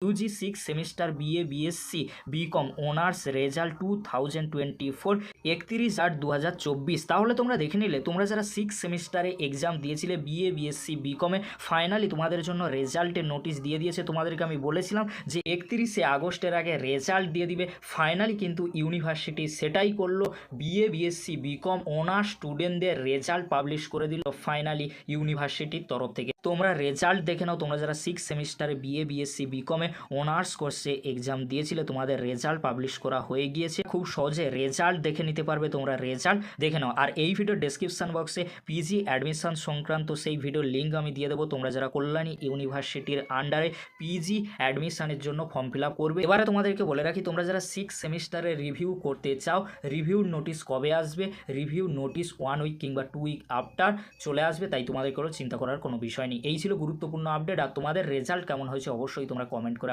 Yuji 6 semester BA BSc BCom honours result 2024 31/8/2024। তাহলে তোমরা দেখে নিলে তোমরা যারা 6 সেমিস্টারে এক্সাম দিয়েছিলে বিএ বিএসসি বিকমে, ফাইনালি তোমাদের জন্য রেজাল্টের নোটিশ দিয়ে দিয়েছে। তোমাদেরকে আমি বলেছিলাম যে 31শে আগস্টের আগে রেজাল্ট দিয়ে দিবে। ফাইনালি কিন্তু ইউনিভার্সিটি সেটাই করলো, বিএ বিএসসি বিকম অনার্স স্টুডেন্টদের রেজাল্ট পাবলিশ করে দিল ফাইনালি ইউনিভার্সিটির তরফ থেকে। তোমরা রেজাল্ট দেখে নাও, তোমরা যারা 6 সেমিস্টারে বিএ বিএসসি বিকমে অনার্স কোর্সে এক্সাম দিয়েছিলে তোমাদের রেজাল্ট পাবলিশ করা হয়ে গিয়েছে। খুব সহজে রেজাল্ট দেখে নিতে পারবে, তোমরা রেজাল্ট দেখে নাও। আর এই ভিডিও ডেসক্রিপশন বক্সে পিজি অ্যাডমিশন সংক্রান্ত সেই ভিডিওর লিঙ্ক আমি দিয়ে দেবো। তোমরা যারা কল্যাণী ইউনিভার্সিটির আন্ডারে পিজি অ্যাডমিশনের জন্য ফর্ম ফিল আপ করবে। এবারে তোমাদেরকে বলে রাখি, তোমরা যারা 6 সেমিস্টারে রিভিউ করতে চাও, রিভিউর নোটিশ কবে আসবে? রিভিউ নোটিশ 1 উইক কিংবা 2 উইক আফটার চলে আসবে, তাই তোমাদের কোনো চিন্তা করার কোনো বিষয় নেই। এই ছিল গুরুত্বপূর্ণ আপডেট। আর তোমাদের রেজাল্ট কেমন হয়েছে অবশ্যই তোমরা কমেন্ট করে